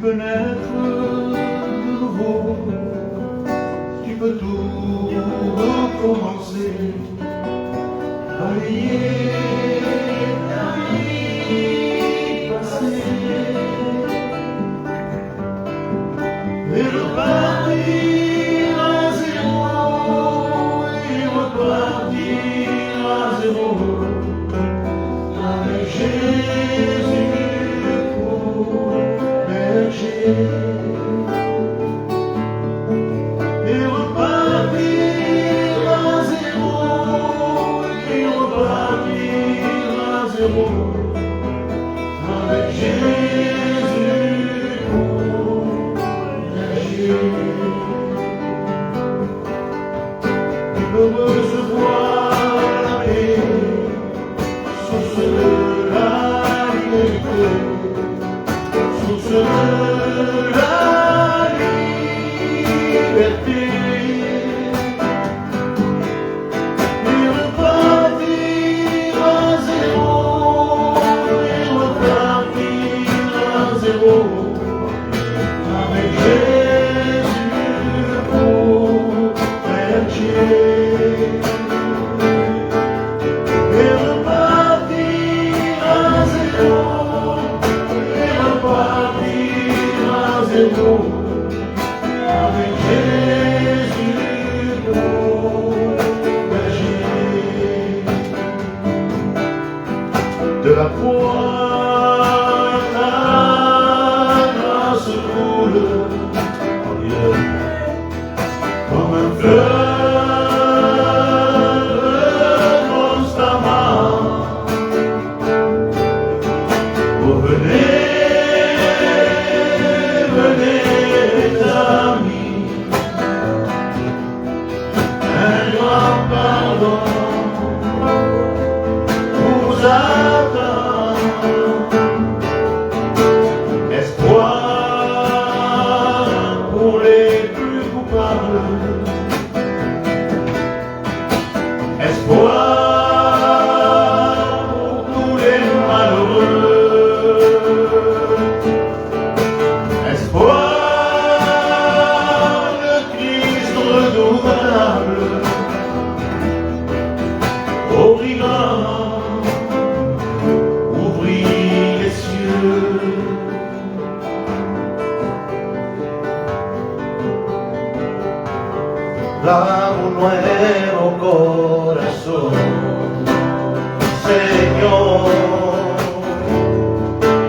peux naître de nouveau, tu peux tout recommencer, balayer la vie passée et repartir à zéro et repartir à zéro avec Jésus pour berger. Et repartir à zéro et repartir à zéro avec Jésus pour berger. Tu peux recevoir la paix, source de la liberté, source de la liberté. Et repartir à zéro et repartir à zéro avec Jésus pour berger. Et repartir à zéro et repartir à zéro avec Jésus pour berger. De la pointe à la grâce coule en Dieu comme un fleuve constamment. Oh, venez, venez amis, un grand pardon vous attend. Espoir pour les plus coupables, espoir pour tous les malheureux, espoir de Christ redoublable, aux brigands, ouvrir les cieux. Dame un nuevo corazón, Señor,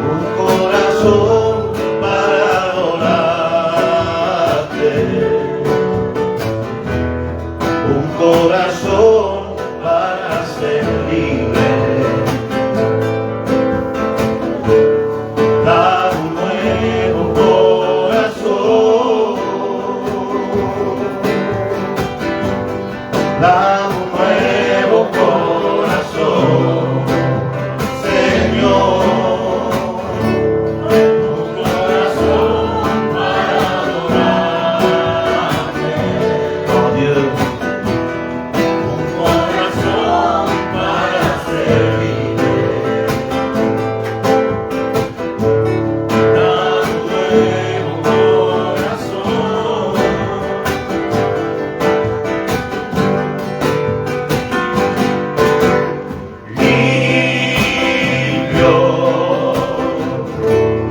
un corazón para adorarte, un corazón para ser libre. Dame un nuevo corazón, dame un nuevo corazón, Señor, un corazón para adorarte, oh Dios, un corazón para servirte. Dame un nuevo corazón,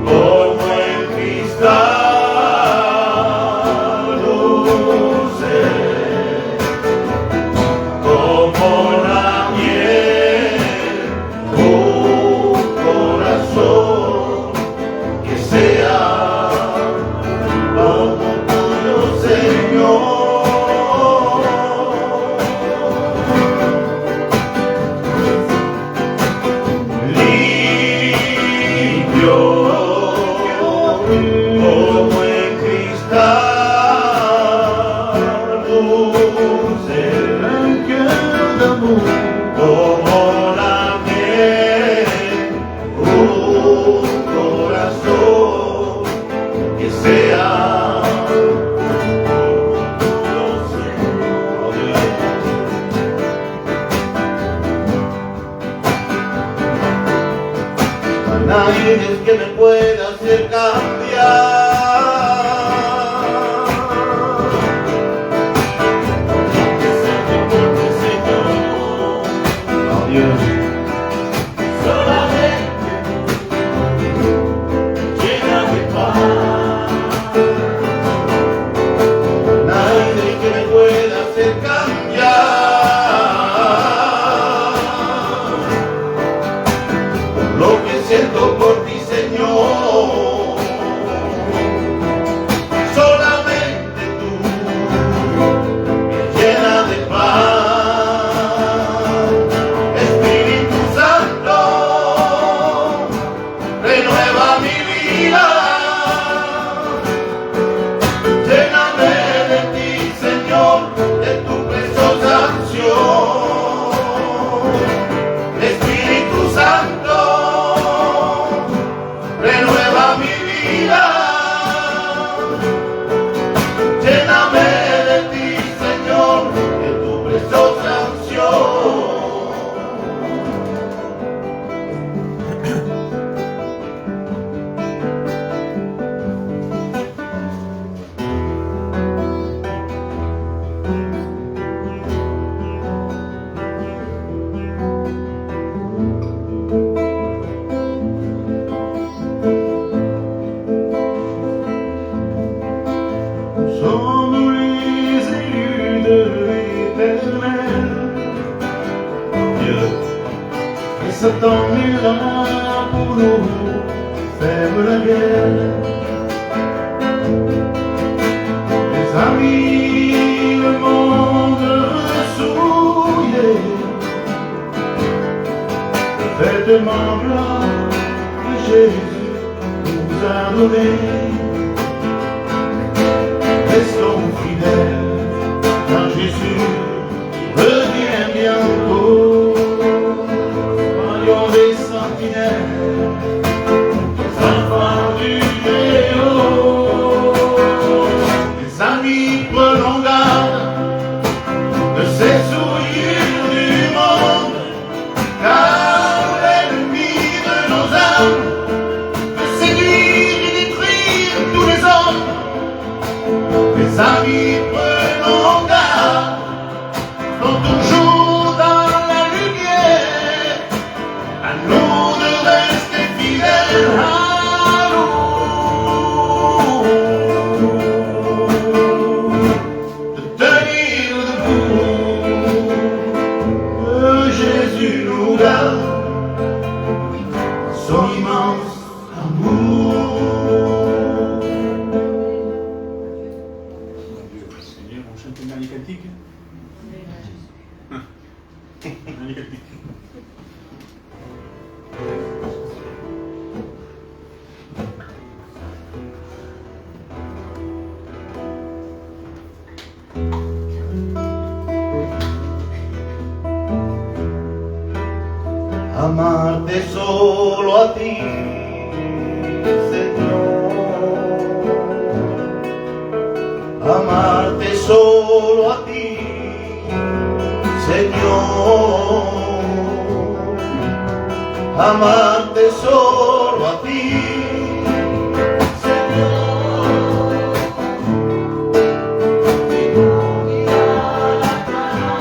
como en cristal dulce, como la miel, un corazón que sea dulce. Nadie es que me pueda hacer cambiar. Sommes-nous les élus de l'Éternel? Dieu, et Satan est là pour nous faire la guerre. Les amis, le monde souillé, vêtements blancs que Jésus nous a donnés. Restons fidèles, car Jésus revient bientôt. Soyons des sentinelles, des enfants du Léo. Les amis, prenons garde de ces souillures du monde, car l'ennemi de nos âmes peut séduire et détruire tous les hommes. Les amis, prenons garde, sont toujours dans la lumière, à nous de rester fidèles à nous, de tenir debout, que Jésus nous garde, son immense amour. Un dernier cantique. Un dernier cantique. Amarte solo a ti, Señor. Amarte solo a ti, Señor. Amarte solo a ti, Señor. Y no mirar atrás.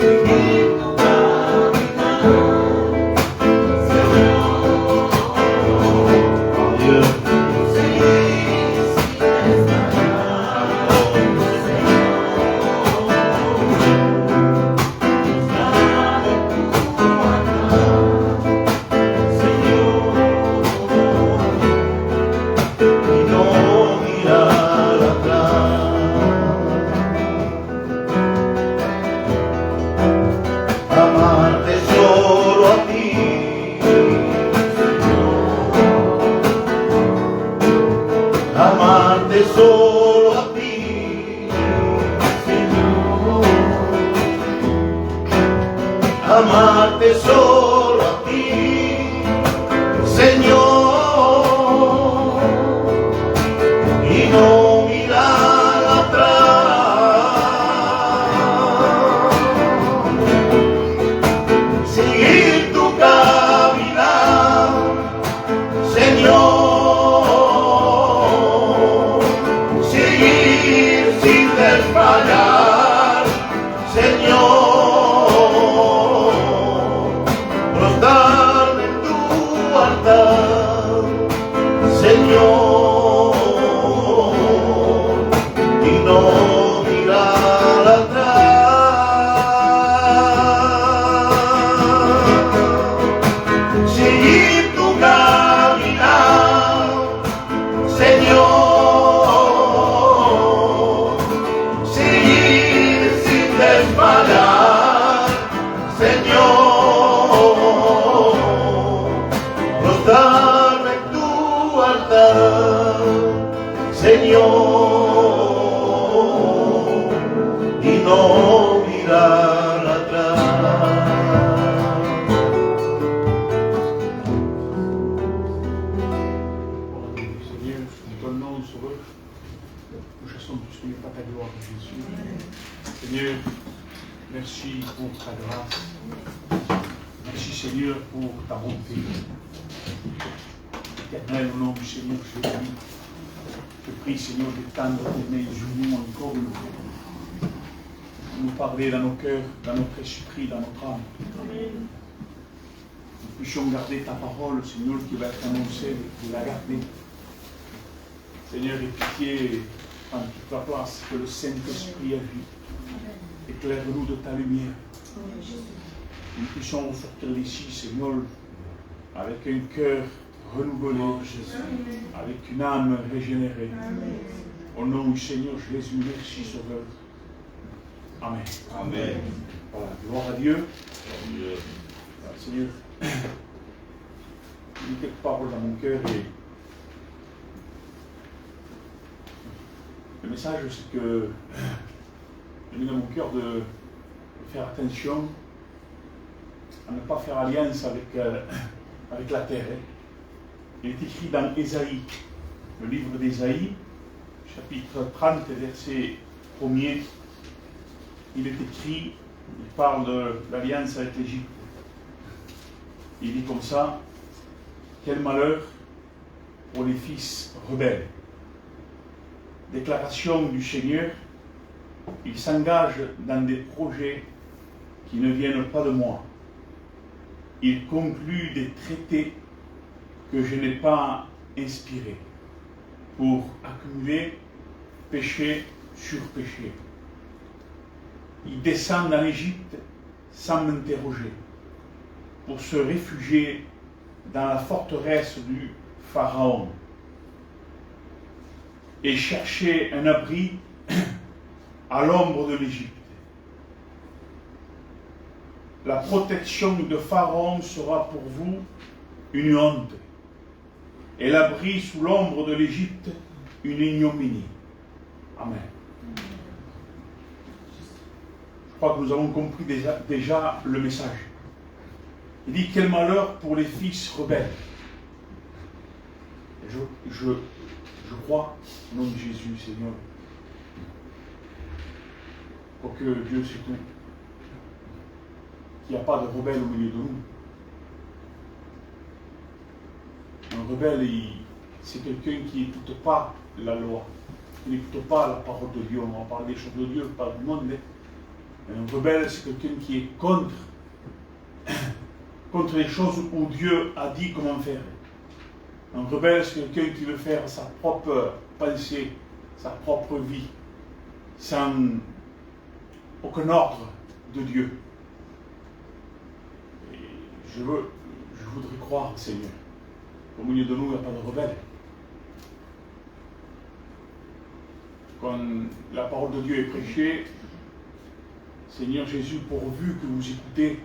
Seguir tu caminar, Señor. Oh Dios. Seguir sin desmayar, Señor. Amarte solo a ti, Señor. Amarte solo a ti, Señor. Y no mirar atrás. Seguir tu caminar, Señor. Desmayar, Señor, brotar en tu altar, Señor, y no mirar atrás. Seguir tu caminar, Señor. Desmayar, Señor, brotar en tu altar, Señor, y no mirar atrás. Seigneur, nous donnons sur eux. Nous chassons tout ce qui n'est pas ta gloire, Jésus. Seigneur, merci pour ta grâce. Merci Seigneur pour ta bonté. Éternel, au nom du Seigneur Jésus, je prie Seigneur d'étendre tes mains sur nous encore une fois. Nous parler dans nos cœurs, dans notre esprit, dans notre âme. nous puissions garder ta parole, Seigneur, qui va être annoncée, de la garder. Seigneur, aie pitié en toute la place, que le Saint-Esprit agit. Éclaire-nous de ta lumière. Nous puissions ressortir d'ici, Seigneur, avec un cœur renouvelé, avec une âme régénérée. Au nom du Seigneur Jésus, merci Sauveur. Amen. Amen. Voilà, gloire à Dieu. Voilà, Seigneur, j'ai mis quelques paroles dans mon cœur et le message, c'est que j'ai mis dans mon cœur de faire attention à ne pas faire alliance avec la terre. Il est écrit dans Ésaïe, le livre d'Ésaïe, chapitre 30, verset 1er. Il est écrit, il parle de l'alliance avec l'Égypte. Il dit comme ça: quel malheur pour les fils rebelles. Déclaration du Seigneur, il s'engage dans des projets qui ne viennent pas de moi. Il conclut des traités que je n'ai pas inspirés pour accumuler péché sur péché. Il descend en Égypte sans m'interroger pour se réfugier dans la forteresse du Pharaon et chercher un abri à l'ombre de l'Égypte. La protection de Pharaon sera pour vous une honte, et l'abri sous l'ombre de l'Égypte une ignominie. Amen. Je crois que nous avons compris déjà le message. Il dit: quel malheur pour les fils rebelles. Et je crois, au nom de Jésus, Seigneur, pour que Dieu sait tout, qu'il n'y a pas de rebelle au milieu de nous. Un rebelle, c'est quelqu'un qui n'écoute pas la loi, qui n'écoute pas la parole de Dieu. On va parler des choses de Dieu, pas du monde. Un rebelle, c'est quelqu'un qui est contre les choses où Dieu a dit comment faire. Un rebelle, c'est quelqu'un qui veut faire sa propre pensée, sa propre vie, sans aucun ordre de Dieu. Et je voudrais croire, Seigneur, qu'au milieu de nous, il n'y a pas de rebelle. Quand la parole de Dieu est prêchée, Seigneur Jésus, pourvu que vous écoutez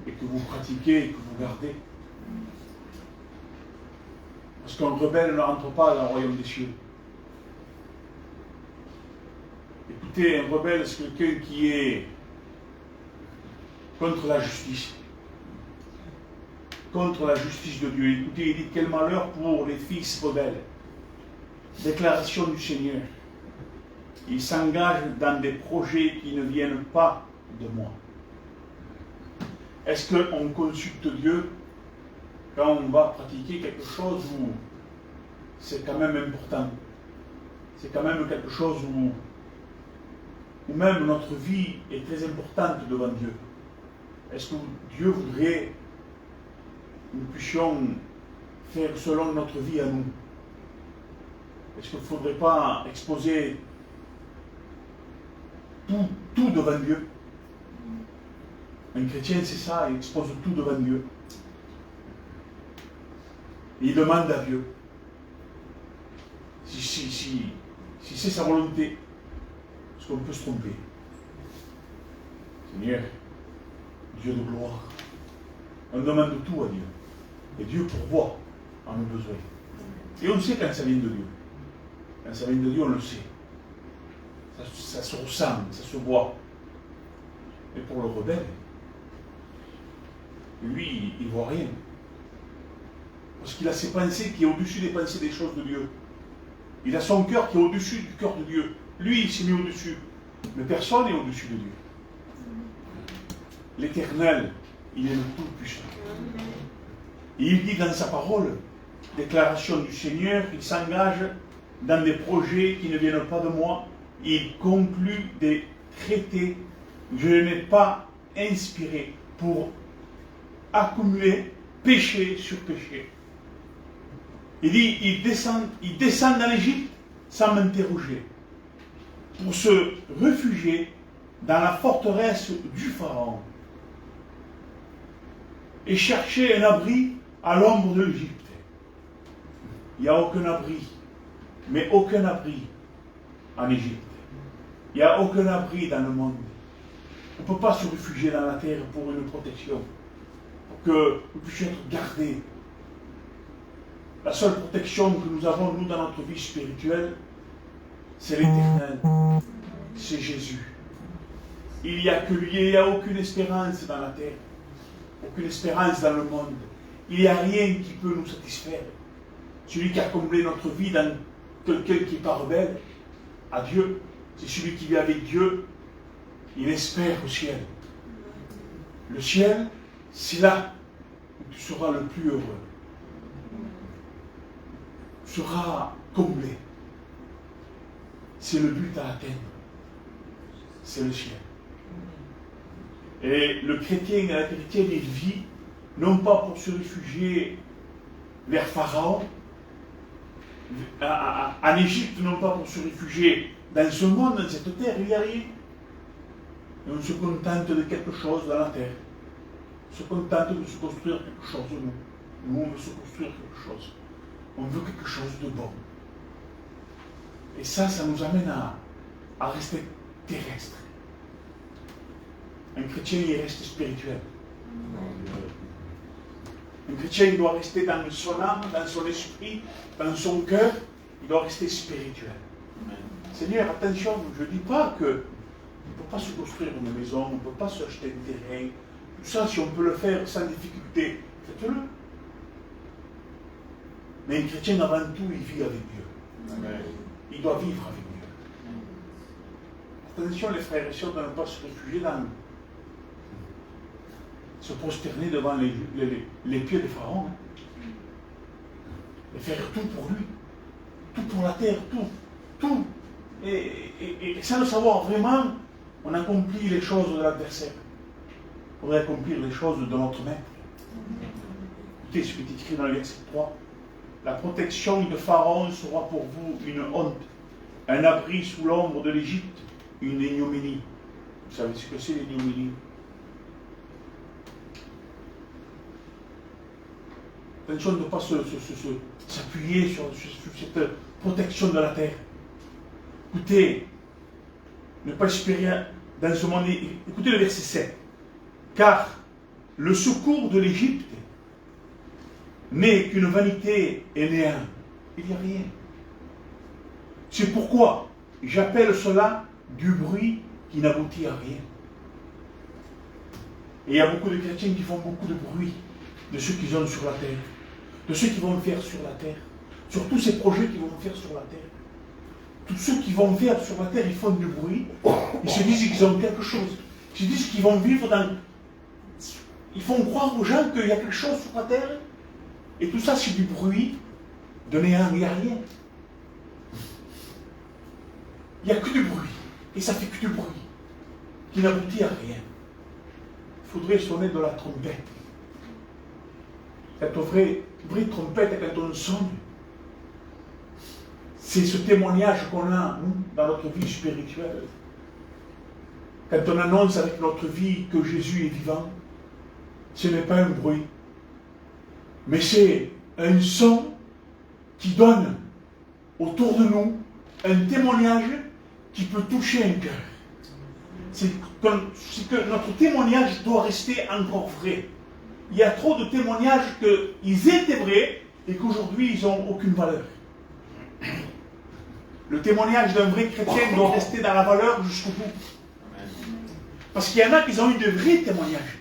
et que vous pratiquez et que vous gardez. Parce qu'un rebelle ne rentre pas dans le royaume des cieux. Écoutez, un rebelle, c'est quelqu'un qui est contre la justice. Contre la justice de Dieu. Écoutez, il dit: quel malheur pour les fils rebelles. Déclaration du Seigneur. Il s'engage dans des projets qui ne viennent pas de moi. Est-ce qu'on consulte Dieu quand on va pratiquer quelque chose où c'est quand même important? C'est quand même quelque chose où même notre vie est très importante devant Dieu. Est-ce que Dieu voudrait que nous puissions faire selon notre vie à nous? Est-ce qu'il ne faudrait pas exposer tout devant Dieu? Un chrétien, c'est ça, il expose tout devant Dieu. Et il demande à Dieu si c'est sa volonté. Est-ce qu'on peut se tromper? Seigneur, Dieu de gloire, on demande tout à Dieu. Et Dieu pourvoit à nos besoins. Et on sait quand ça vient de Dieu. Quand ça vient de Dieu, on le sait. Ça se ressent, ça se voit. Mais pour le rebelle, lui, il ne voit rien. Parce qu'il a ses pensées qui est au-dessus des pensées des choses de Dieu. Il a son cœur qui est au-dessus du cœur de Dieu. Lui, il s'est mis au-dessus. Mais personne n'est au-dessus de Dieu. L'Éternel, il est le Tout-Puissant. Et il dit dans sa parole, déclaration du Seigneur, il s'engage dans des projets qui ne viennent pas de moi. Il conclut des traités que je n'ai pas inspirés pour accumulé péché sur péché. Il dit, il descend dans l'Égypte sans m'interroger, pour se réfugier dans la forteresse du Pharaon et chercher un abri à l'ombre de l'Égypte. Il n'y a aucun abri, mais aucun abri en Égypte. Il n'y a aucun abri dans le monde. On ne peut pas se réfugier dans la terre pour une protection, pour que nous puissions être gardés. La seule protection que nous avons, nous, dans notre vie spirituelle, c'est l'Éternel, c'est Jésus. Il n'y a que lui, il n'y a aucune espérance dans la terre, aucune espérance dans le monde. Il n'y a rien qui peut nous satisfaire. Celui qui a comblé notre vie dans quelqu'un qui n'est pas rebelle à Dieu, c'est celui qui vit avec Dieu, il espère au ciel. Le ciel, c'est là où tu seras le plus heureux. Tu seras comblé. C'est le but à atteindre. C'est le ciel. Et le chrétien et la chrétienne, il vit non pas pour se réfugier vers Pharaon, en Égypte, non pas pour se réfugier dans ce monde, dans cette terre, il n'y a rien. Et on se contente de quelque chose dans la terre. On se contente de se construire quelque chose, nous. Nous, on veut se construire quelque chose. On veut quelque chose de bon. Et ça nous amène à rester terrestre. Un chrétien, il reste spirituel. Un chrétien, il doit rester dans son âme, dans son esprit, dans son cœur. Il doit rester spirituel. Seigneur, attention, je ne dis pas qu'on ne peut pas se construire une maison, on ne peut pas se acheter un terrain. Tout ça, si on peut le faire sans difficulté, faites-le. Mais un chrétien, avant tout, il vit avec Dieu. Amen. Il doit vivre avec Dieu. Attention, les frères et sœurs, de ne pas se réfugier dans se prosterner devant les pieds de Pharaon. Et faire tout pour lui. Tout pour la terre, tout. Et sans le savoir vraiment, on accomplit les choses de l'adversaire. On pourrait accomplir les choses de notre maître. Écoutez ce qui est écrit dans le verset 3. La protection de Pharaon sera pour vous une honte, un abri sous l'ombre de l'Égypte, une ignominie. Vous savez ce que c'est l'ignominie? Attention de ne pas s'appuyer sur cette protection de la terre. Écoutez, ne pas espérer dans ce monde. Écoutez le verset 7. Car le secours de l'Égypte n'est qu'une vanité et néant. Il n'y a rien. C'est pourquoi j'appelle cela du bruit qui n'aboutit à rien. Et il y a beaucoup de chrétiens qui font beaucoup de bruit de ce qu'ils ont sur la terre, de ce qu'ils vont faire sur la terre, sur tous ces projets qu'ils vont faire sur la terre. Tous ceux qui vont faire sur la terre, ils font du bruit, ils se disent qu'ils ont quelque chose. Ils se disent qu'ils vont vivre dans... Ils font croire aux gens qu'il y a quelque chose sur la terre, et tout ça c'est du bruit de néant, il n'y a rien. Il n'y a que du bruit, et ça fait que du bruit, qui n'aboutit à rien. Il faudrait sonner de la trompette. Quand on ferait bruit de trompette, quand on sonne, c'est ce témoignage qu'on a, nous, dans notre vie spirituelle. Quand on annonce avec notre vie que Jésus est vivant, ce n'est pas un bruit, mais c'est un son qui donne autour de nous un témoignage qui peut toucher un cœur. C'est que notre témoignage doit rester encore vrai. Il y a trop de témoignages qu'ils étaient vrais et qu'aujourd'hui ils n'ont aucune valeur. Le témoignage d'un vrai chrétien doit rester dans la valeur jusqu'au bout. Parce qu'il y en a qui ont eu de vrais témoignages.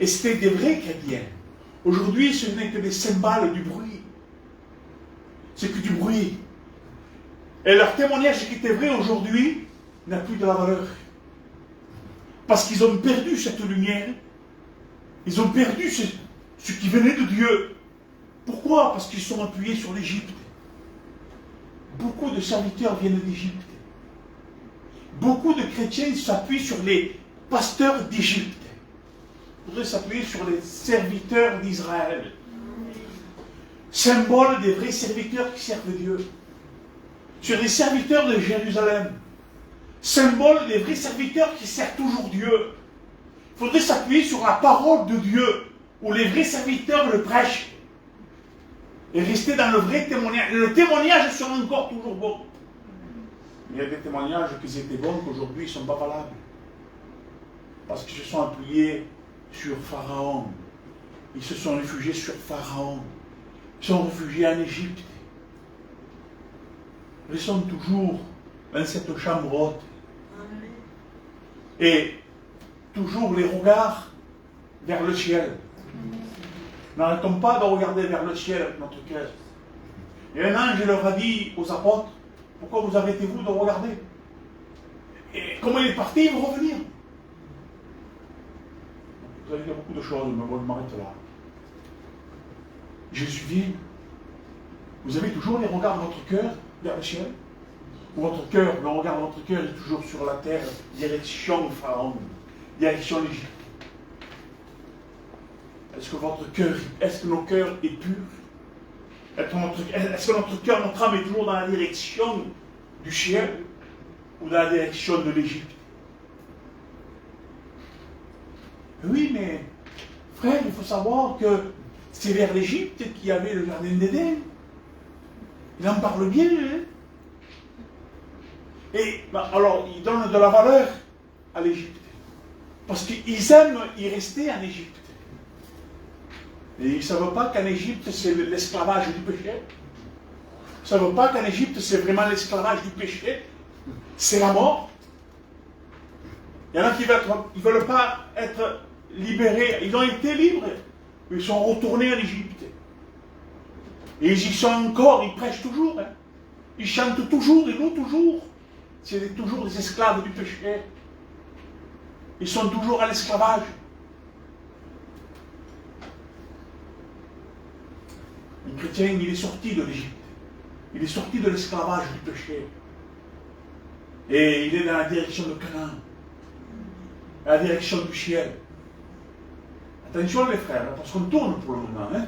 Et c'était des vrais chrétiens. Aujourd'hui, ce n'est que des cymbales du bruit. C'est que du bruit. Et leur témoignage qui était vrai aujourd'hui n'a plus de la valeur. Parce qu'ils ont perdu cette lumière. Ils ont perdu ce qui venait de Dieu. Pourquoi? Parce qu'ils sont appuyés sur l'Égypte. Beaucoup de serviteurs viennent d'Égypte. Beaucoup de chrétiens s'appuient sur les pasteurs d'Égypte. Il faudrait s'appuyer sur les serviteurs d'Israël. Symbole des vrais serviteurs qui servent Dieu. Sur les serviteurs de Jérusalem. Symbole des vrais serviteurs qui servent toujours Dieu. Il faudrait s'appuyer sur la parole de Dieu, où les vrais serviteurs le prêchent. Et rester dans le vrai témoignage. Le témoignage sera encore toujours bon. Il y a des témoignages qui étaient bons qu'aujourd'hui ils ne sont pas valables. Parce qu'ils se sont appuyés sur Pharaon. Ils se sont réfugiés sur Pharaon. Ils sont réfugiés en Égypte. Ils sont toujours dans cette chambre haute. Et toujours les regards vers le ciel. N'arrêtons pas de regarder vers le ciel avec notre cœur. Et un ange leur a dit aux apôtres, pourquoi vous arrêtez-vous de regarder? Et comment il est parti, il va revenir. Vous allez dire beaucoup de choses, mais moi je m'arrête là. Jésus vient. Vous avez toujours les regards de votre cœur vers le ciel? Ou votre cœur, le regard de votre cœur est toujours sur la terre, direction Pharaon, direction l'Égypte? Est-ce que votre cœur, est-ce que nos cœurs est pur? Est-ce que notre cœur, notre âme est toujours dans la direction du ciel ou dans la direction de l'Égypte? Oui, mais frère, il faut savoir que c'est vers l'Égypte qu'il y avait le jardin d'Éden. Il en parle bien, hein? Et alors, il donne de la valeur à l'Égypte. Parce qu'ils aiment y rester en Égypte. Et ils ne savent pas qu'en Égypte, c'est l'esclavage du péché. Ils ne savent pas qu'en Égypte, c'est vraiment l'esclavage du péché. C'est la mort. Il y en a qui ne veulent pas être libérés. Ils ont été libres. Ils sont retournés en Égypte. Et ils y sont encore, ils prêchent toujours. Hein. Ils chantent toujours, ils louent toujours. C'est toujours des esclaves du péché. Ils sont toujours à l'esclavage. Le chrétien, il est sorti de l'Égypte. Il est sorti de l'esclavage du péché. Et il est dans la direction de Canaan. À la direction du ciel. Attention les frères, parce qu'on tourne pour le moment. Il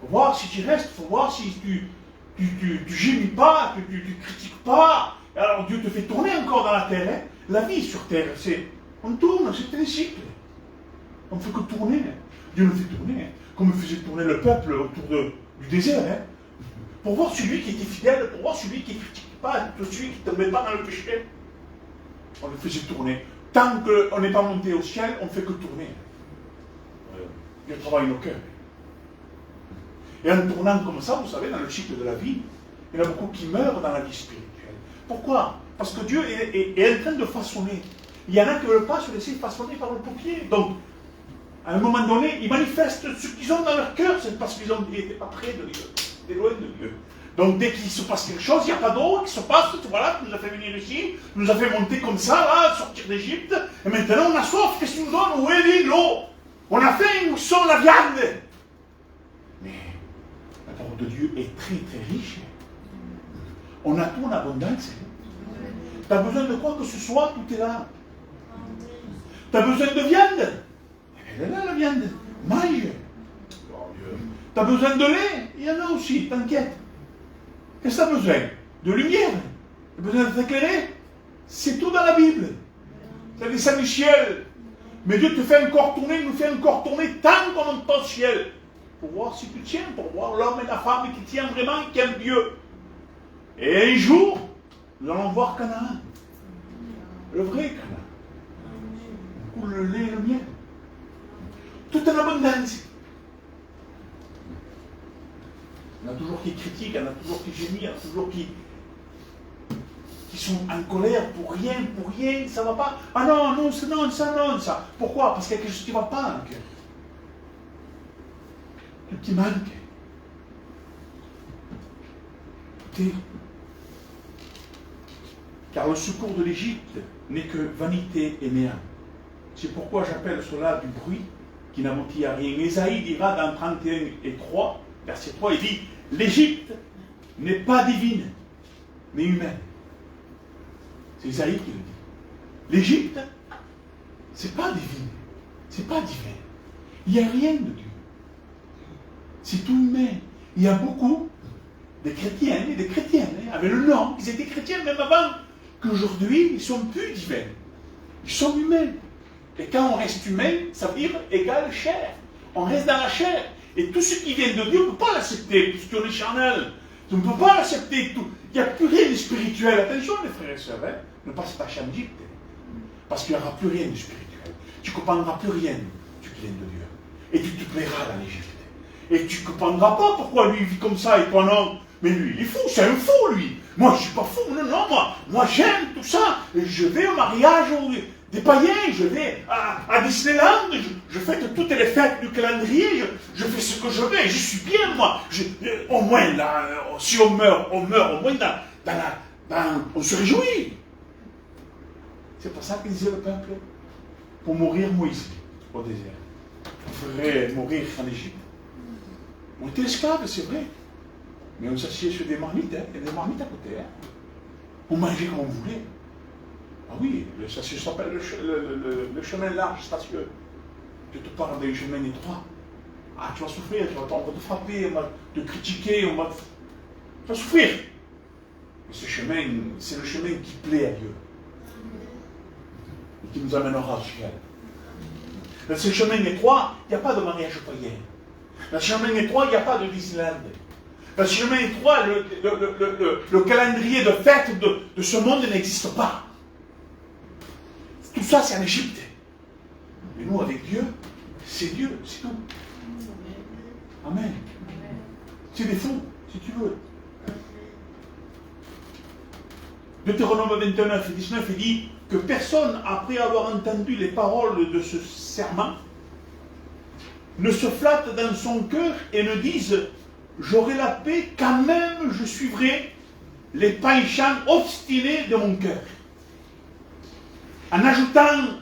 faut voir si tu restes, il faut voir si tu gémis pas, tu critiques pas. Alors Dieu te fait tourner encore dans la terre. Hein. La vie sur terre, on tourne, c'est un cycle. On ne fait que tourner. Dieu nous fait tourner. Comme il faisait tourner le peuple autour du désert. Hein. Pour voir celui qui était fidèle, pour voir celui qui ne critique pas, celui qui ne tombait pas dans le péché. On le faisait tourner. Tant qu'on n'est pas monté au ciel, on ne fait que tourner. Dieu travaille nos cœurs. Et en tournant comme ça, vous savez, dans le cycle de la vie, il y en a beaucoup qui meurent dans la vie spirituelle. Pourquoi? Parce que Dieu est en train de façonner. Il y en a qui ne veulent pas se laisser façonner par le pompier. Donc, à un moment donné, ils manifestent ce qu'ils ont dans leur cœur, c'est parce qu'ils n'étaient pas près de Dieu, étaient loin de Dieu. Donc, dès qu'il se passe quelque chose, il n'y a pas d'eau qui se passe, voilà, qui nous a fait venir ici, nous a fait monter comme ça, là, sortir d'Égypte, et maintenant on a soif, qu'est-ce qu'il nous donne? Où est l'eau? On a faim, où sont la viande? Mais la parole de Dieu est très très riche. On a tout en abondance. Tu as besoin de quoi que ce soit, tout est là. Tu as besoin de viande? Elle est là la viande. Mange. Tu as besoin de lait? Il y en a aussi, t'inquiète. Qu'est-ce que tu as besoin? De lumière? Tu as besoin de t'éclairer? C'est tout dans la Bible. Ça descend du ciel. Mais Dieu te fait encore tourner, il nous fait encore tourner tant qu'on monte au ciel. Pour voir si tu tiens, pour voir l'homme et la femme qui tiennent vraiment, qui aiment Dieu. Et un jour, nous allons voir Canaan. Le vrai Canaan. Où le lait et le miel. Tout en abondance. Il y en a toujours qui critiquent, il y en a toujours qui gémissent, il y en a toujours qui sont en colère pour rien, ça ne va pas. Ah non, non, ça. Pourquoi? Parce qu'il y a quelque chose qui ne va pas dans le cœur. Un petit manque. Écoutez, car le secours de l'Égypte n'est que vanité et néant. C'est pourquoi j'appelle cela du bruit qui n'aboutit à rien. Ésaïe dira dans 31 et 3, verset 3, il dit, l'Égypte n'est pas divine, mais humaine. C'est Isaïe qui le dit. L'Égypte, c'est pas divine, c'est pas divin. Il n'y a rien de Dieu. C'est tout humain. Il y a beaucoup de chrétiens et des chrétiennes avec le nom, ils étaient chrétiens même avant qu'aujourd'hui, ils ne sont plus divins. Ils sont humains. Et quand on reste humain, ça veut dire égal chair. On reste dans la chair. Et tout ce qui vient de Dieu, on ne peut pas l'accepter, puisqu'on est charnel. On ne peut pas l'accepter tout. Il n'y a plus rien de spirituel. Attention les frères et sœurs, ne passe pas chez Égypte. Parce qu'il n'y aura plus rien de spirituel. Tu ne comprendras plus rien du qui vient de Dieu. Et tu te plairas dans l'Égypte. Et tu ne comprendras pas pourquoi lui vit comme ça et toi non. Mais lui, il est fou, c'est un fou lui. Moi, je ne suis pas fou, non, moi j'aime tout ça. Je vais au mariage des païens, je vais à Disneyland, je fête toutes les fêtes du calendrier, je fais ce que je veux, je suis bien moi. Au moins, là, si on meurt, au moins on se réjouit. C'est pour ça que disait le peuple, pour mourir Moïse au désert. Il faudrait mourir en Égypte. On était esclaves, c'est vrai. Mais on s'assied sur des marmites, il y a des marmites à côté. On mangeait comme on voulait. Ah oui, ça s'appelle le chemin large, spacieux. Je te parle d'un chemin étroit. Ah, tu vas souffrir, on va te frapper, on va te critiquer, tu vas souffrir. Mais ce chemin, c'est le chemin qui plaît à Dieu. Et qui nous amènera au ciel. Dans ce chemin étroit, il n'y a pas de mariage païen. Dans ce chemin étroit, il n'y a pas de Disneyland. Dans ce chemin étroit, le calendrier de fête de ce monde n'existe pas. Tout ça, c'est en Égypte. Mais nous, avec Dieu, c'est Dieu, c'est tout. Amen. C'est des fous, si tu veux. Deutéronome 29 et 19, il dit que personne, après avoir entendu les paroles de ce serment, ne se flatte dans son cœur et ne dise « J'aurai la paix quand même je suivrai les penchants obstinés de mon cœur » en ajoutant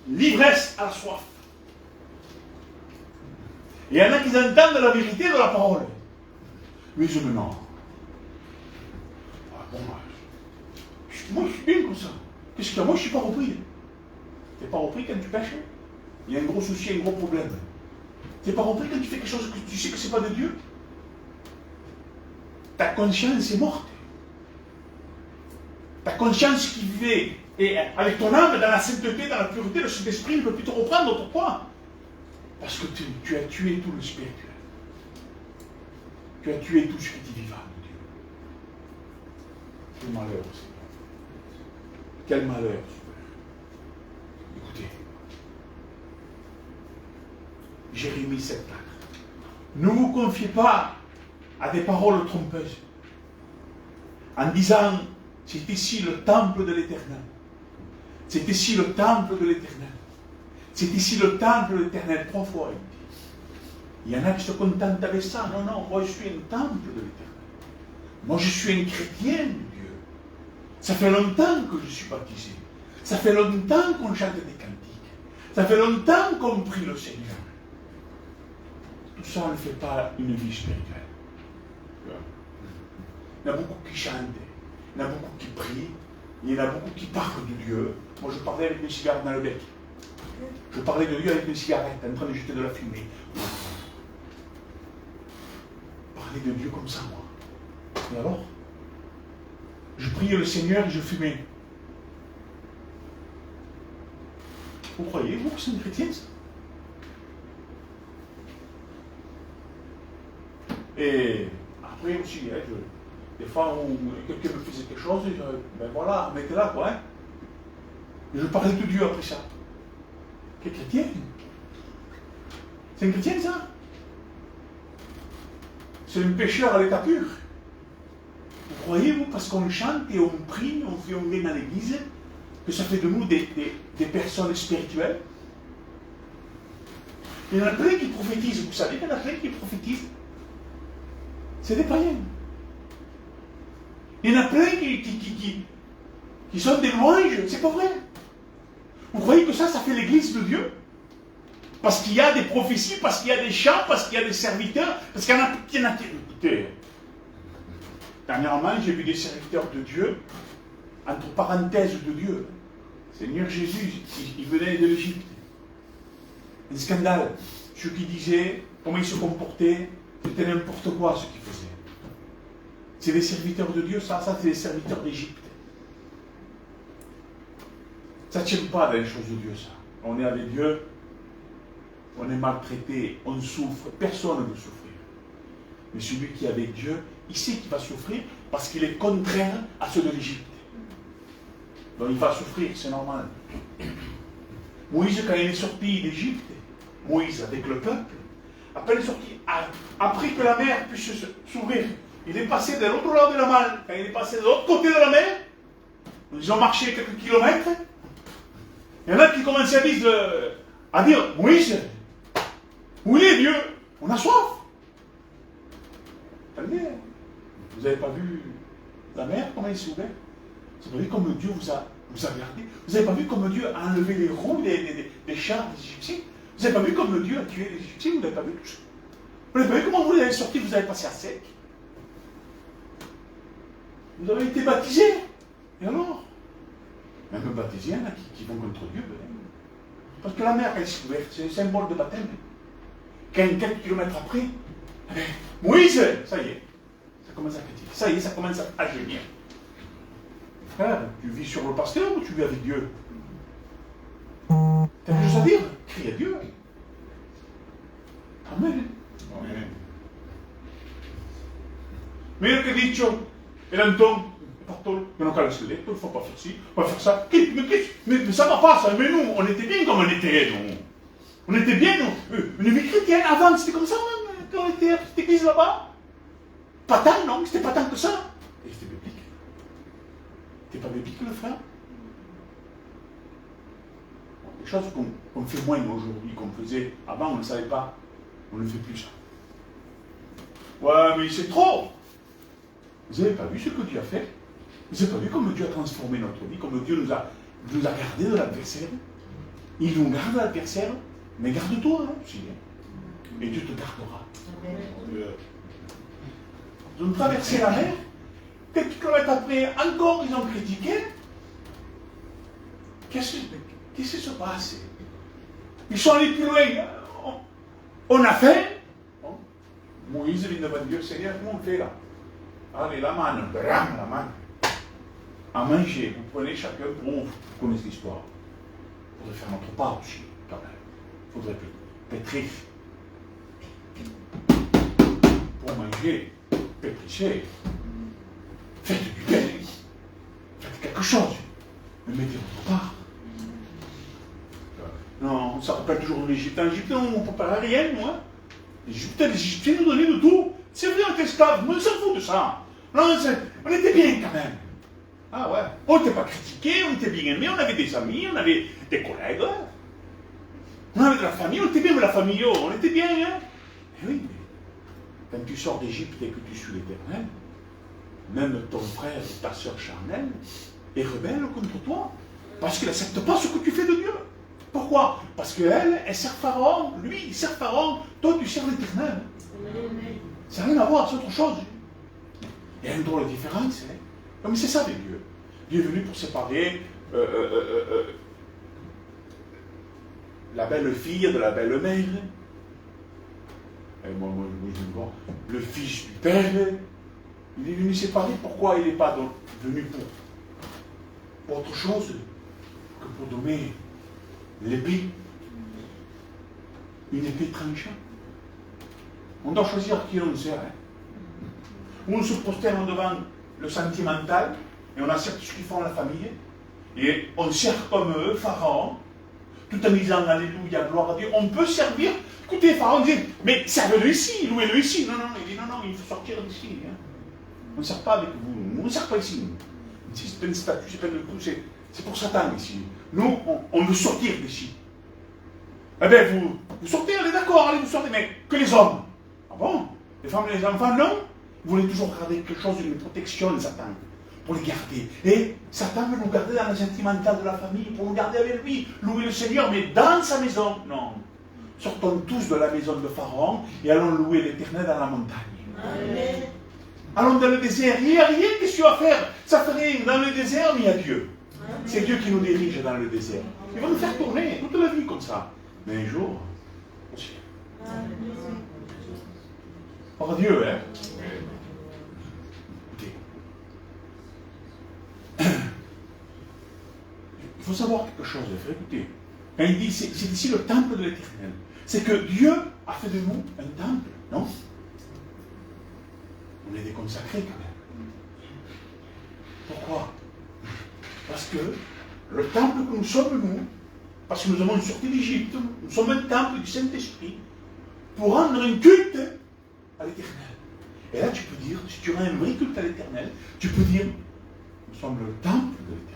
l'ivresse à la soif. Et il y en a qui entendent la vérité de la parole. Mais je me non. Ah, bon, moi je suis bien comme ça. Qu'est-ce qu'il y a? Moi je ne suis pas repris. Tu n'es pas repris quand tu pêches. Il y a un gros souci, un gros problème. Tu n'es pas repris quand tu fais quelque chose que tu sais que ce n'est pas de Dieu. Ta conscience est morte. Ta conscience qui vivait et avec ton âme dans la sainteté, dans la pureté, le Saint-Esprit ne peut plus te reprendre. Pourquoi? Parce que tu as tué tout le spirituel. Tu as tué tout ce qui est vivant de Dieu. Quel malheur, Seigneur. Quel malheur, Seigneur. Écoutez. Jérémie 7,4. Ne vous confiez pas à des paroles trompeuses en disant c'est ici le temple de l'Éternel. C'est ici le temple de l'Éternel. C'est ici le temple de l'Éternel. 3 fois. Il y en a qui se contentent avec ça. Non, non, moi je suis un temple de l'Éternel. Moi je suis un chrétien de Dieu. Ça fait longtemps que je suis baptisé. Ça fait longtemps qu'on chante des cantiques. Ça fait longtemps qu'on prie le Seigneur. Tout ça ne fait pas une vie spirituelle. Il y en a beaucoup qui chantent. Il y en a beaucoup qui prient. Il y en a beaucoup qui parlent de Dieu. Moi, je parlais avec une cigarette dans le bec. Je parlais de Dieu avec une cigarette, en train de jeter de la fumée. Parler de Dieu comme ça, moi. Et alors? Je priais le Seigneur et je fumais. Vous croyez, vous, que c'est une chrétienne, ça? Et après aussi, des fois où quelqu'un me faisait quelque chose, ben voilà, mettez-la, quoi. Hein. Et je parlais de Dieu après ça. Quel chrétien? C'est une chrétienne, ça? C'est un pécheur à l'état pur. Vous croyez, vous, parce qu'on chante et on prie, on vient dans l'église, que ça fait de nous des personnes spirituelles? Il y en a plein qui prophétisent, vous savez, il y en a plein qui prophétisent. C'est des païens. Il y en a plein qui sont des louanges, c'est pas vrai. Vous croyez que ça fait l'église de Dieu? Parce qu'il y a des prophéties, parce qu'il y a des chants, parce qu'il y a des serviteurs, parce qu'il y en a... Écoutez, dernièrement, j'ai vu des serviteurs de Dieu, entre parenthèses de Dieu. Seigneur Jésus, il venait de l'Égypte. Un scandale. Ceux qui disaient comment ils se comportaient, c'était n'importe quoi ce qu'ils faisaient. C'est des serviteurs de Dieu, ça c'est des serviteurs d'Égypte. Ça ne tient pas dans les choses de Dieu, ça. On est avec Dieu, on est maltraité, on souffre, personne ne veut souffrir. Mais celui qui est avec Dieu, il sait qu'il va souffrir parce qu'il est contraire à ceux de l'Égypte. Donc il va souffrir, c'est normal. Moïse, quand il est sorti d'Égypte, Moïse avec le peuple, après il est sorti, après que la mer puisse s'ouvrir, il est passé de l'autre lado de la mer. Quand il est passé de l'autre côté de la mer, ils ont marché quelques kilomètres. Il y en a qui commençaient à dire, Moïse, où est Dieu? On a soif. Attendez, vous n'avez pas vu la mer, comment elle s'est ouverte? Vous avez vu comme Dieu vous a gardé? Vous n'avez pas vu comme Dieu a enlevé les roues des chars des Égyptiens? Vous n'avez pas vu comme Dieu a tué les Égyptiens? Vous n'avez pas vu tout ça? Vous n'avez pas vu comment vous avez sorti, vous avez passé à sec? Vous avez été baptisés. Et alors? Même baptisés, il y en a qui vont contre Dieu. Parce que la mer, elle s'est ouverte, c'est le symbole de baptême. Quelques kilomètres après, Moïse, ça y est, ça commence à critiquer. Ça y est, ça commence à gémir. Frère, tu vis sur le pasteur ou tu vis avec Dieu? T'as quelque chose à dire? Crie à Dieu. Amen. Amen. Mira che dicho el Anton, pastor, que non calme il letto, il ne faut pas faire ci, pas faire ça. Mais ça va pas, ça. Mais nous, on était bien comme on était, nous. On était bien, nous. Une vie chrétienne avant, c'était comme ça, même, quand on était à cette église là-bas. Pas tant, non, c'était pas tant que ça. Et c'était biblique. C'était pas biblique, le frère? Des choses qu'on fait moins aujourd'hui, qu'on faisait avant, on ne savait pas. On ne fait plus ça. Ouais, mais c'est trop. Vous n'avez pas vu ce que Dieu a fait? Vous n'avez pas vu comment Dieu a transformé notre vie, comment Dieu nous a gardés de l'adversaire? Il nous garde de l'adversaire, mais garde-toi aussi. Et Dieu te gardera. Ils ont traversé la mer. Quelques kilomètres après, encore, ils ont critiqué. Qu'est-ce qui se passe? Ils sont allés plus loin. On a fait. Moïse vient devant Dieu, Seigneur, comment on fait là? Allez, la main, bram, la main. À manger, vous prenez chacun pour vous connaissez l'histoire. Il faudrait faire notre part aussi, quand même. Il faudrait pétrir. Pour manger, pétrisser. Faites du bien. Faites quelque chose. Mais mettez votre part. Non, ça rappelle toujours l'Égypte. En Égypte, on ne peut pas rien, moi. Les Égyptiens nous donnaient de tout. C'est vrai, on était esclaves, mais on s'en fout de ça. Non, on était bien quand même. Ah ouais. On n'était pas critiqués, on était bien aimés, on avait des amis, on avait des collègues. On avait de la famille, on était bien de la famille, on était bien, hein. Et oui, mais quand tu sors d'Égypte et que tu suis l'Éternel, même ton frère et ta soeur charnelle est rebelle contre toi. Parce qu'il n'accepte pas ce que tu fais de Dieu. Pourquoi? Parce qu'elle, elle sert Pharaon, lui, il sert Pharaon, toi, tu sers l'Éternel. Ça n'a rien à voir, c'est autre chose. Il y a une drôle de différence. Hein? Non, mais c'est ça avec Dieu. Dieu est venu pour séparer la belle fille de la belle mère. Et moi, je me vois, le fils du père. Il est venu séparer. Pourquoi il n'est pas donc venu pour autre chose que pour donner l'épée? Une épée tranchante. On doit choisir qui on sert. Hein? On se prosterne devant le sentimental et on accepte ce qu'ils font la famille. Et on sert comme eux, Pharaon, tout en disant Alléluia, gloire à Dieu. On peut servir. Écoutez, Pharaon dit, mais servez-le ici, louez-le ici. Non, il dit non, il faut sortir d'ici. Hein. On ne sert pas avec vous, on ne sert pas ici. C'est un statut, c'est pas de coup, c'est pour Satan ici. Nous, on veut sortir d'ici. Eh bien, vous sortez, allez d'accord, allez vous sortez, mais que les hommes. Ah bon? Les femmes et les enfants, non? Vous voulez toujours garder quelque chose, une protection de Satan, pour les garder. Et Satan veut nous garder dans le sentimental de la famille, pour nous garder avec lui, louer le Seigneur, mais dans sa maison. Non. Sortons tous de la maison de Pharaon et allons louer l'Éternel dans la montagne. Amen. Allons dans le désert. Il n'y a rien que tu vas faire. Ça fait rien. Dans le désert, mais il y a Dieu. C'est Dieu qui nous dirige dans le désert. Il va nous faire tourner toute la vie comme ça. Mais un jour, au ciel. Par Dieu, hein? Écoutez. Il faut savoir quelque chose, frère. Écoutez. Quand il dit, c'est ici le temple de l'Éternel. C'est que Dieu a fait de nous un temple, non? On est des consacrés quand même. Pourquoi? Parce que le temple que nous sommes, nous, parce que nous avons sorti d'Égypte, nous sommes un temple du Saint-Esprit, pour rendre un culte à l'Éternel. Et là, tu peux dire, si tu rends un vrai culte à l'Éternel, tu peux dire, nous sommes le temple de l'Éternel.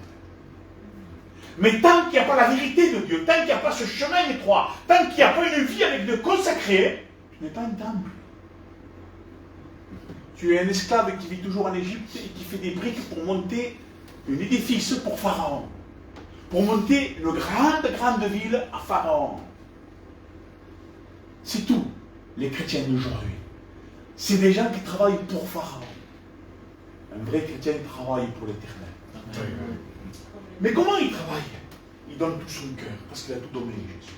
Mais tant qu'il n'y a pas la vérité de Dieu, tant qu'il n'y a pas ce chemin étroit, tant qu'il n'y a pas une vie avec de consacré, tu n'es pas un temple. Tu es un esclave qui vit toujours en Égypte et qui fait des briques pour monter un édifice pour Pharaon. Pour monter une grande ville à Pharaon. C'est tout, les chrétiens d'aujourd'hui. C'est des gens qui travaillent pour Pharaon. Un vrai chrétien travaille pour l'Éternel. Mais comment il travaille? Il donne tout son cœur, parce qu'il a tout donné, Jésus.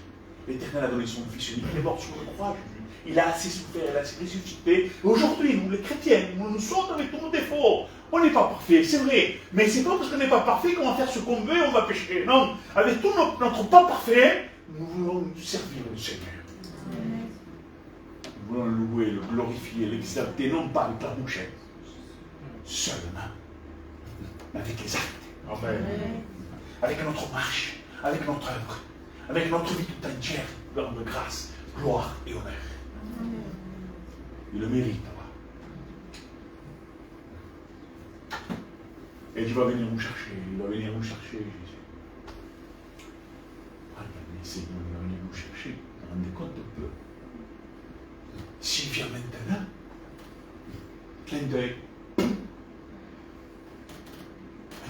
L'Éternel a donné son Fils unique, il est mort sur la croix, Jésus. Il a assez souffert, il a assez ressuscité. Aujourd'hui, nous les chrétiens, nous sommes avec tous nos défauts. On n'est pas parfait, c'est vrai. Mais c'est pas parce qu'on n'est pas parfait qu'on va faire ce qu'on veut et on va pécher. Non, avec tout notre pas parfait, nous voulons servir le Seigneur. Nous voulons le louer, le glorifier, l'exalter, non pas avec la bouche, seulement, mais avec les actes. Amen. Avec notre marche, avec notre œuvre, avec notre vie toute entière, leur de grâce, gloire et honneur. Il le mérite. Et Dieu va venir nous chercher, il va venir nous chercher, Jésus. Regardez, Seigneur, il va venir nous chercher. Vous vous rendez compte un peu? S'il vient maintenant, clin d'œil, un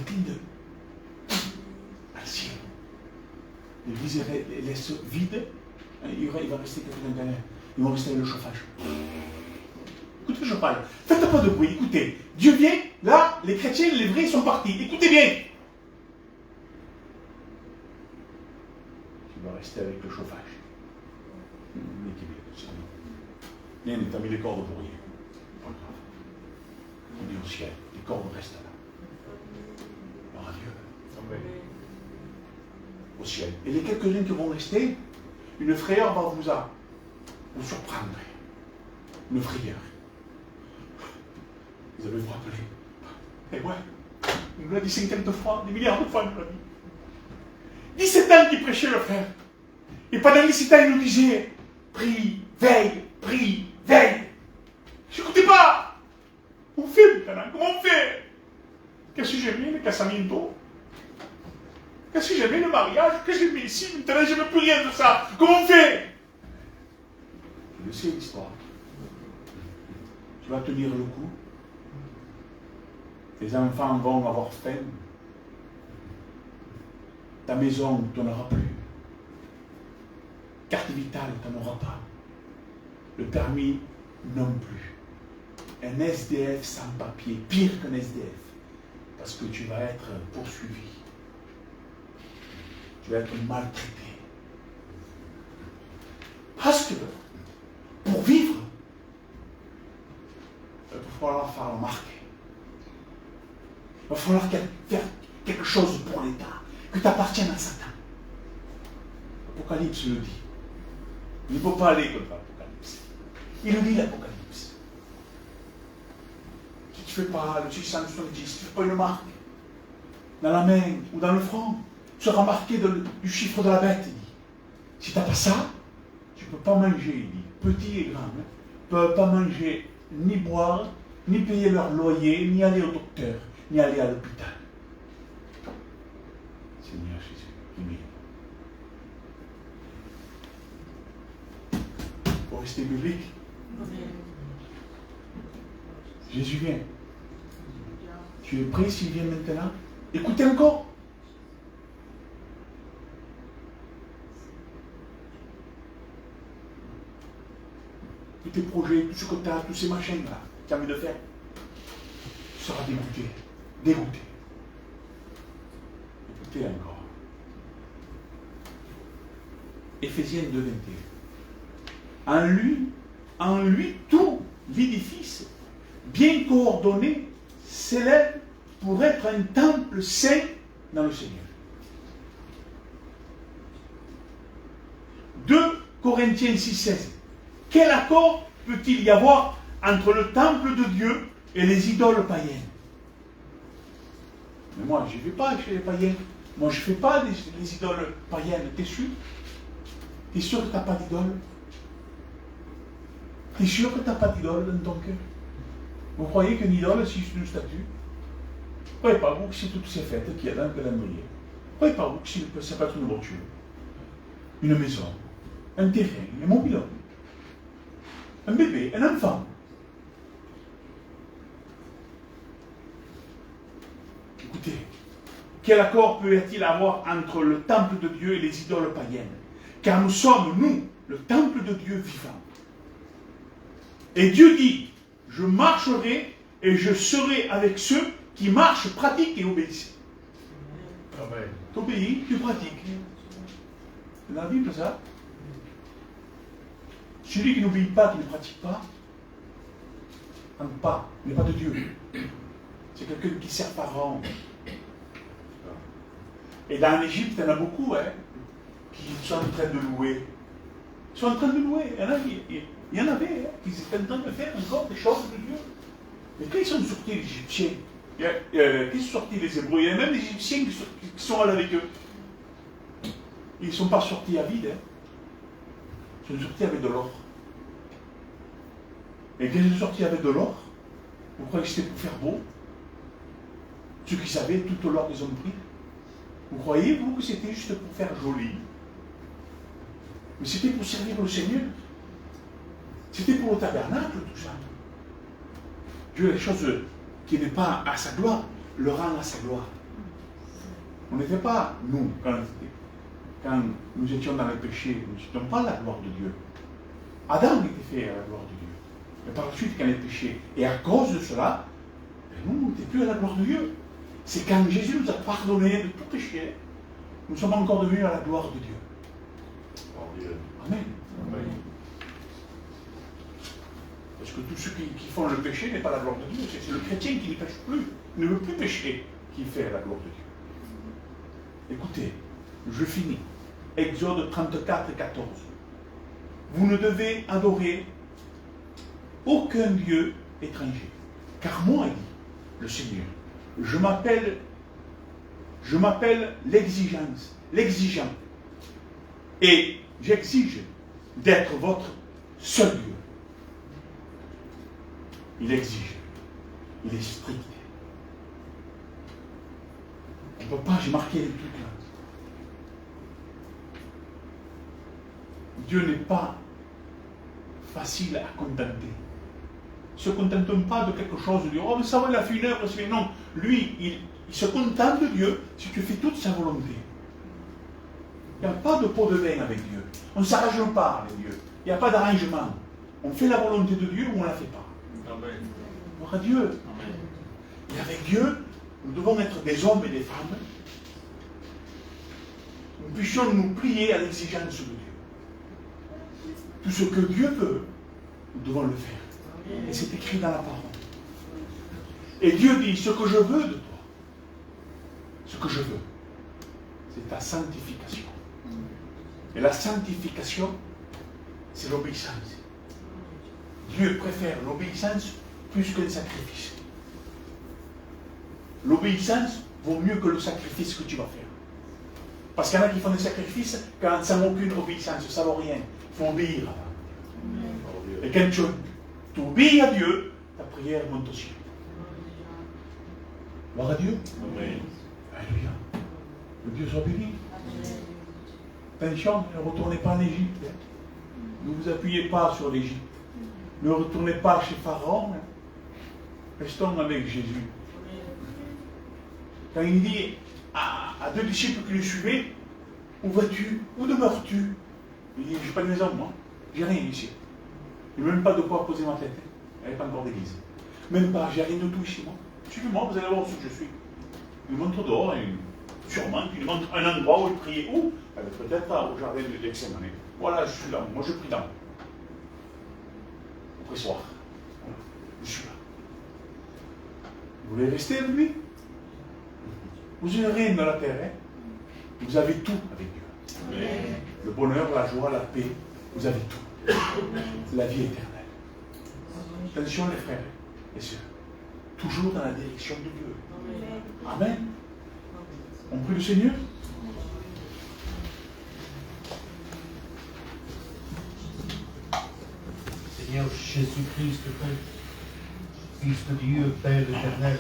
clin d'œil, à le ciel. L'église laisse vide, il va rester quelqu'un derrière. Ils vont rester avec le chauffage. Écoutez que je parle. Faites pas de bruit, écoutez. Dieu vient, là, les chrétiens, les vrais sont partis. Écoutez bien. Tu vas rester avec le chauffage. Bien, tu as mis les cordes pour rien. Pas grave. On est au ciel. Les cordes restent là. Par Dieu. Amen. Au ciel. Et les quelques-uns qui vont rester, une frayeur va vous surprendre. Une frayeur. Vous allez vous rappeler. Et ouais, il nous l'a dit 50 fois, des milliards de fois, il nous l'a dit. 17 ans qu'il prêchait le frère. Et pendant 17 ans, il nous disait, prie, veille, prie, veille. J'écoutais pas. On fait maintenant, comment on fait? Qu'est-ce que j'aimais, le casamento? Qu'est-ce que j'aimais, le mariage? Qu'est-ce que j'aimais ici? Maintenant, je ne veux plus rien de ça. Comment on fait? Je sais l'histoire. Tu vas tenir le coup. Tes enfants vont avoir faim. Ta maison, tu n'en auras plus. Carte vitale, tu n'en auras pas. Le permis, non plus. Un SDF sans papier, pire qu'un SDF. Parce que tu vas être poursuivi. Tu vas être maltraité. Parce que, pour vivre, il va falloir faire remarquer. Il va falloir faire quelque chose pour l'État, que tu appartiennes à Satan. L'Apocalypse le dit. Il ne faut pas aller contre l'Apocalypse. Il le dit, l'Apocalypse. Si tu ne fais pas le 670, si tu ne fais pas une marque dans la main ou dans le front, tu seras marqué du chiffre de la bête, il dit. Si tu n'as pas ça, tu ne peux pas manger, il dit. Petit et grand, ne peuvent pas manger, ni boire, ni payer leur loyer, ni aller au docteur, ni aller à l'hôpital. Seigneur Jésus, amen. Pour rester biblique, Jésus vient. Tu es prêt s'il vient maintenant? Écoutez encore. Tous tes projets, tout ce que tu as, tous ces machins-là, tu as envie de faire, tu seras dégoûté. Dégoûté. Écoutez encore. Éphésiens 2, 21. En lui, tout l'édifice, bien coordonné, s'élève pour être un temple saint dans le Seigneur. 2 Corinthiens 6,16. Quel accord peut-il y avoir entre le temple de Dieu et les idoles païennes? Mais moi, je ne vais pas chez les païens. Moi, je ne fais pas les idoles païennes. T'es sûr? T'es sûr que tu n'as pas d'idole? T'es sûr que tu n'as pas d'idole dans ton cœur? Vous croyez qu'une idole, c'est juste une statue? Croyez pas vous que c'est toutes ces fêtes qu'il y a dans le calendrier? Croyez pas vous que ça peut être une voiture, une maison, un terrain, un mobil, un bébé, un enfant? Écoutez, quel accord peut-il avoir entre le temple de Dieu et les idoles païennes? Car nous sommes, nous, le temple de Dieu vivant. Et Dieu dit, je marcherai et je serai avec ceux qui marchent, pratiquent et obéissent. Amen. Tu obéis, tu pratiques. C'est dans la Bible ça. Celui qui n'obéit pas, qui ne pratique pas, n'est pas de Dieu. C'est quelqu'un qui sert Pharaon. Et dans l'Égypte, il y en a beaucoup qui sont en train de louer. Ils sont en train de louer. Il y en avait qui étaient en train de faire encore des choses de Dieu. Mais quand ils sont sortis, les Égyptiens, quand ils sont sortis les Hébreux, il y a même des Égyptiens qui sont allés avec eux. Ils ne sont pas sortis à vide. Ils sont sortis avec de l'or. Et quand ils sont sortis avec de l'or, vous croyez que c'était pour faire beau? Ceux qui savaient tout l'or qu'ils ont pris. Vous croyez, vous, que c'était juste pour faire joli? Mais c'était pour servir le Seigneur. C'était pour le tabernacle, tout ça. Dieu, les choses qui n'est pas à sa gloire, le rend à sa gloire. On n'était pas, nous, quand nous étions dans le péché, nous n'étions pas la gloire de Dieu. Adam était fait à la gloire de Dieu. Mais par la suite, quand il est péché, et à cause de cela, nous, on n'était plus à la gloire de Dieu. C'est quand Jésus nous a pardonné de tout péché, nous sommes encore devenus à la gloire de Dieu. Amen. Amen. Parce que tous ceux qui font le péché n'est pas la gloire de Dieu. C'est le chrétien qui ne pêche plus, ne veut plus pécher, qui fait la gloire de Dieu. Écoutez, je finis. Exode 34, 14. Vous ne devez adorer aucun dieu étranger. Car moi, dit le Seigneur, je m'appelle l'exigeant. Et j'exige d'être votre seul Dieu. Il exige. Il est strict. On ne peut pas, j'ai marqué les trucs là. Dieu n'est pas facile à contenter. Il ne se contente pas de quelque chose, de dire, oh mais ça va, il a fait une heure, non. Lui, il se contente de Dieu si tu fais toute sa volonté. Il n'y a pas de pot de vin avec Dieu. On ne s'arrange pas avec Dieu. Il n'y a pas d'arrangement. On fait la volonté de Dieu ou on ne la fait pas. Amen. Gloire à Dieu. Amen. Et avec Dieu, nous devons être des hommes et des femmes. Nous puissions nous plier à l'exigence de Dieu. Tout ce que Dieu veut, nous devons le faire. Et c'est écrit dans la parole. Et Dieu dit, ce que je veux de toi, ce que je veux, c'est ta sanctification. Et la sanctification, c'est l'obéissance. Dieu préfère l'obéissance plus qu'un sacrifice. L'obéissance vaut mieux que le sacrifice que tu vas faire. Parce qu'il y en a qui font des sacrifices quand ça n'a aucune obéissance, ça ne vaut rien. Il faut obéir. Et quand tu obéis à Dieu, ta prière monte au ciel. Gloire à Dieu. Amen. Alléluia. Que Dieu soit béni. Attention, ne retournez pas en Égypte. Ne vous appuyez pas sur l'Égypte. Ne retournez pas chez Pharaon. Restons avec Jésus. Quand il dit à deux disciples qui le suivaient, où vas-tu? Où demeures-tu? Il dit, je n'ai pas de maison, moi. J'ai rien ici. Je n'ai même pas de quoi poser ma tête. Il n'y avait pas encore d'église. Même pas, j'ai rien de tout ici, moi. Suivez-moi, vous allez voir où je suis. Il montre dehors, sûrement, il montre un endroit où il priait. Où? Peut-être au jardin de Gethsémane. Voilà, je suis là, moi je prie là. après soir. Voilà. Je suis là. Vous voulez rester avec lui? Vous n'avez rien dans la terre, hein? Vous avez tout avec Dieu. Amen. Le bonheur, la joie, la paix, vous avez tout. La vie éternelle. Attention les frères et sœurs. Toujours dans la direction de Dieu. Amen. On prie le Seigneur. Seigneur Jésus-Christ, Fils de Dieu, Père éternel,